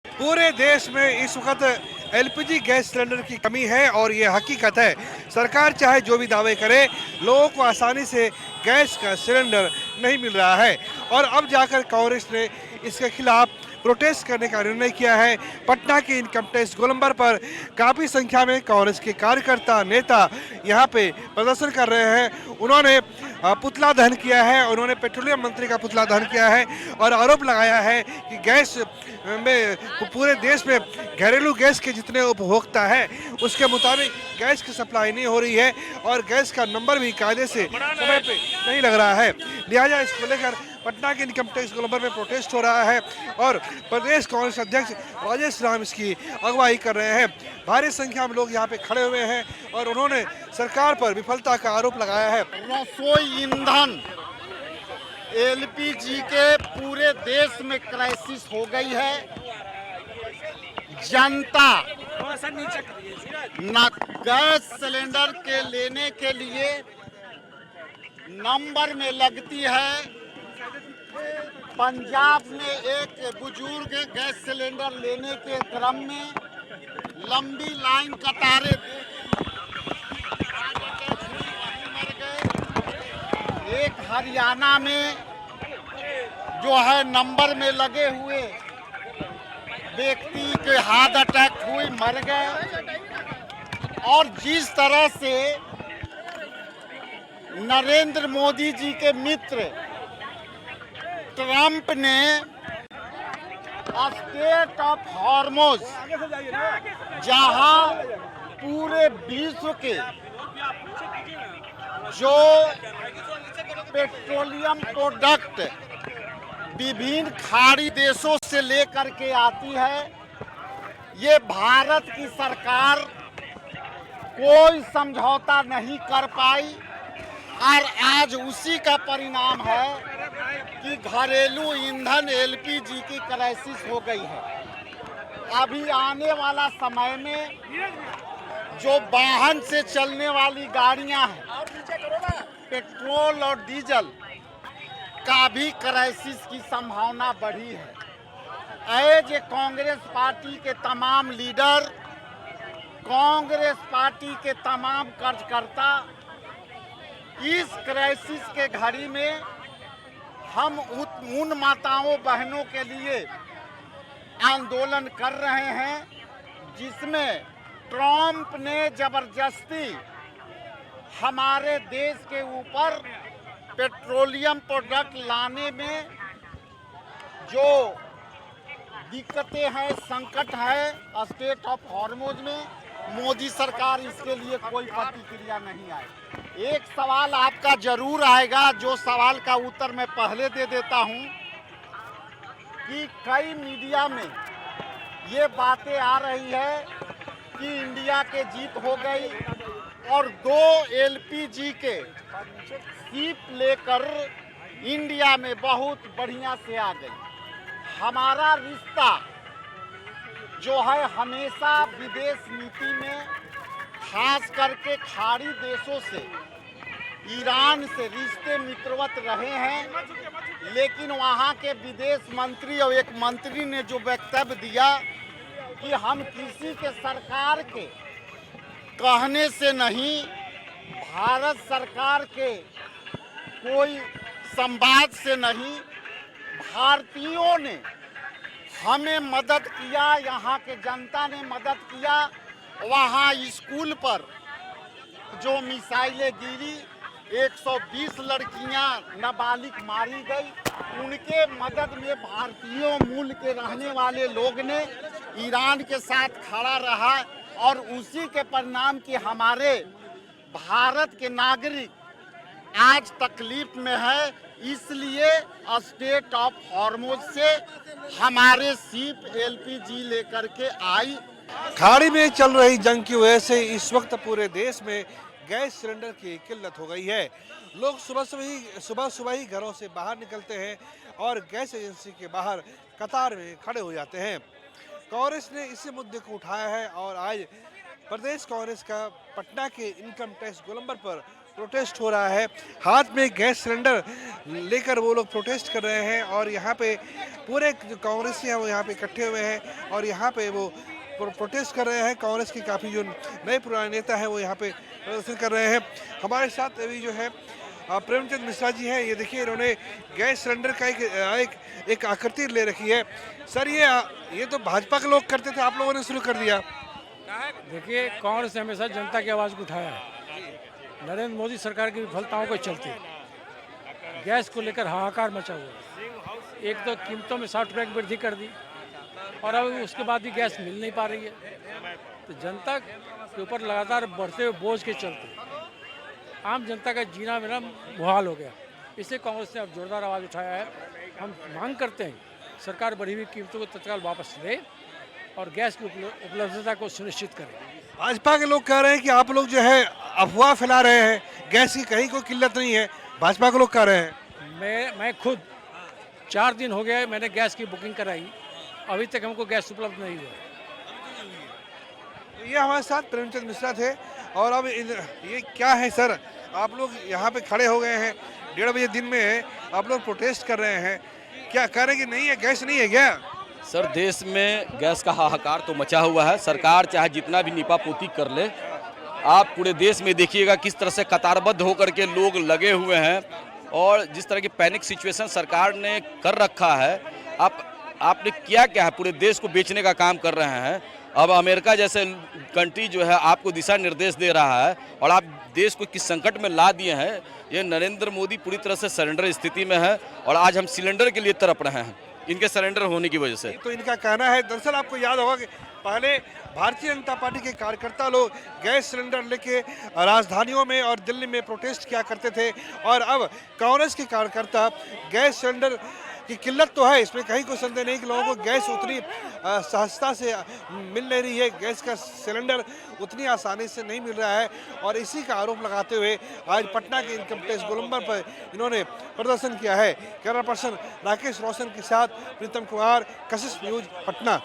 पूरे देश में इस वक्त एलपीजी गैस सिलेंडर की कमी है और ये हकीकत है। सरकार चाहे जो भी दावे करे, लोगों को आसानी से गैस का सिलेंडर नहीं मिल रहा है और अब जाकर कांग्रेस ने इसके खिलाफ प्रोटेस्ट करने का निर्णय किया है। पटना के इनकम टैक्स गोलंबर पर काफ़ी संख्या में कांग्रेस के कार्यकर्ता नेता यहाँ पे प्रदर्शन कर रहे हैं। उन्होंने पुतला दहन किया है, उन्होंने पेट्रोलियम मंत्री का पुतला दहन किया है और आरोप लगाया है कि गैस में पूरे देश में घरेलू गैस के जितने उपभोक्ता है उसके मुताबिक गैस की सप्लाई नहीं हो रही है और गैस का नंबर भी कायदे से समय पे नहीं लग रहा है। लिहाजा इसको लेकर पटना के इनकम टैक्स गोलंबर में प्रोटेस्ट हो रहा है और प्रदेश कांग्रेस अध्यक्ष राजेश राम इसकी अगुवाई कर रहे हैं। भारी संख्या में लोग यहाँ पे खड़े हुए हैं और उन्होंने सरकार पर विफलता का आरोप लगाया है। रसोई ईंधन एलपीजी के पूरे देश में क्राइसिस हो गई है। जनता न गैस सिलेंडर के लेने के लिए नंबर में लगती है। पंजाब में एक बुजुर्ग गैस सिलेंडर लेने के क्रम में लंबी लाइन कतारें मर गए। एक हरियाणा में जो है नंबर में लगे हुए व्यक्ति के हार्ट अटैक हुई, मर गए। और जिस तरह से नरेंद्र मोदी जी के मित्र ट्रंप ने स्टेट ऑफ हॉर्मोज, जहां पूरे विश्व के जो पेट्रोलियम प्रोडक्ट विभिन्न खाड़ी देशों से लेकर के आती है, ये भारत की सरकार कोई समझौता नहीं कर पाई और आज उसी का परिणाम है कि घरेलू ईंधन एलपीजी की क्राइसिस हो गई है। अभी आने वाला समय में जो वाहन से चलने वाली गाड़ियां हैं, पेट्रोल और डीजल का भी क्राइसिस की संभावना बढ़ी है। एज ए कांग्रेस पार्टी के तमाम लीडर, कांग्रेस पार्टी के तमाम कार्यकर्ता इस क्राइसिस के घड़ी में हम उन माताओं बहनों के लिए आंदोलन कर रहे हैं जिसमें ट्रंप ने जबरदस्ती हमारे देश के ऊपर पेट्रोलियम प्रोडक्ट लाने में जो दिक्कतें हैं, संकट है स्टेट ऑफ हॉर्मोज में, मोदी सरकार इसके लिए कोई प्रतिक्रिया नहीं आई। एक सवाल आपका जरूर आएगा, जो सवाल का उत्तर मैं पहले दे देता हूं कि कई मीडिया में ये बातें आ रही है कि इंडिया के जीत हो गई और 2 एलपीजी के शिप लेकर इंडिया में बहुत बढ़िया से आ गई। हमारा रिश्ता जो है हमेशा विदेश नीति में खास करके खाड़ी देशों से, ईरान से रिश्ते मित्रवत रहे हैं, लेकिन वहाँ के विदेश मंत्री और एक मंत्री ने जो वक्तव्य दिया कि हम किसी के सरकार के कहने से नहीं, भारत सरकार के कोई संवाद से नहीं, भारतीयों ने हमें मदद किया, यहाँ के जनता ने मदद किया। वहाँ स्कूल पर जो मिसाइलें गिरी, 120 लड़कियाँ नाबालिग मारी गई, उनके मदद में भारतीयों मूल के रहने वाले लोग ने ईरान के साथ खड़ा रहा और उसी के परिणाम कि हमारे भारत के नागरिक आज तकलीफ में है। इसलिए स्टेट ऑफ हॉर्मोज से हमारे शिप एलपीजी लेकर के आई। खाड़ी में चल रही जंग की वजह से इस वक्त पूरे देश में गैस सिलेंडर की किल्लत हो गई है। लोग सुबह ही घरों से बाहर निकलते हैं और गैस एजेंसी के बाहर कतार में खड़े हो जाते हैं। कांग्रेस ने इसी मुद्दे को उठाया है और आज प्रदेश कांग्रेस का पटना के इनकम टैक्स गोलंबर पर प्रोटेस्ट हो रहा है, हाथ में गैस सिलेंडर लेकर वो लोग प्रोटेस्ट कर रहे हैं और यहाँ पे पूरे जो कांग्रेसी हैं वो यहाँ पे इकट्ठे हुए हैं और यहाँ पे वो प्रोटेस्ट कर रहे हैं। कांग्रेस के काफ़ी जो नए पुराने नेता हैं वो यहाँ पे प्रदर्शन कर रहे हैं। हमारे साथ अभी जो है प्रेमचंद मिश्रा जी हैं। ये देखिए इन्होंने गैस सिलेंडर का एक आकृति ले रखी है। सर ये तो भाजपा के लोग करते थे, आप लोगों ने शुरू कर दिया। देखिए, कांग्रेस ने हमेशा जनता की आवाज़ को उठाया है। नरेंद्र मोदी सरकार की विफलताओं के चलते गैस को लेकर हाहाकार मचा हुआ है। एक तो कीमतों में 60 रुपये की वृद्धि कर दी और अब उसके बाद भी गैस मिल नहीं पा रही है। तो जनता के ऊपर लगातार बढ़ते हुए बोझ के चलते आम जनता का जीना मेरा मुहाल हो गया। इससे कांग्रेस ने अब जोरदार आवाज़ उठाया है। हम मांग करते हैं सरकार बढ़ी हुई कीमतों को तत्काल वापस ले और गैस की उपलब्धता को सुनिश्चित करें। भाजपा के लोग कह रहे हैं कि आप लोग जो है अफवाह फैला रहे हैं, गैस की कहीं कोई किल्लत नहीं है, भाजपा के लोग कह रहे हैं। मैं खुद 4 दिन हो गए मैंने गैस की बुकिंग कराई, अभी तक हमको गैस उपलब्ध नहीं हुआ। ये हमारे साथ प्रेमचंद मिश्रा थे और अब ये क्या है सर, आप लोग यहाँ पे खड़े हो गए हैं 1:30 बजे दिन में, आप लोग प्रोटेस्ट कर रहे हैं, क्या कह रहे हैं कि नहीं है, गैस नहीं है क्या? सर, देश में गैस का हाहाकार तो मचा हुआ है। सरकार चाहे जितना भी नीपापोती कर ले, आप पूरे देश में देखिएगा किस तरह से कतारबद्ध होकर के लोग लगे हुए हैं और जिस तरह की पैनिक सिचुएशन सरकार ने कर रखा है। आपने क्या है, पूरे देश को बेचने का काम कर रहे हैं। अब अमेरिका जैसे कंट्री जो है आपको दिशा निर्देश दे रहा है और आप देश को किस संकट में ला दिए हैं। ये नरेंद्र मोदी पूरी तरह से सरेंडर स्थिति में है और आज हम सिलेंडर के लिए तड़प रहे हैं इनके सरेंडर होने की वजह से। तो इनका कहना है, दरअसल आपको याद होगा कि पहले भारतीय जनता पार्टी के कार्यकर्ता लोग गैस सिलेंडर लेके राजधानियों में और दिल्ली में प्रोटेस्ट किया करते थे और अब कांग्रेस के कार्यकर्ता गैस सिलेंडर की किल्लत तो है, इसमें कहीं कोई संदेह नहीं कि लोगों को गैस उतनी सहजता से मिल नहीं रही है, गैस का सिलेंडर उतनी आसानी से नहीं मिल रहा है और इसी का आरोप लगाते हुए आज पटना के इनकम टैक्स गोलंबर पर इन्होंने प्रदर्शन किया है। कैमरा पर्सन राकेश रोशन के साथ प्रीतम कुमार, कशिश न्यूज, पटना।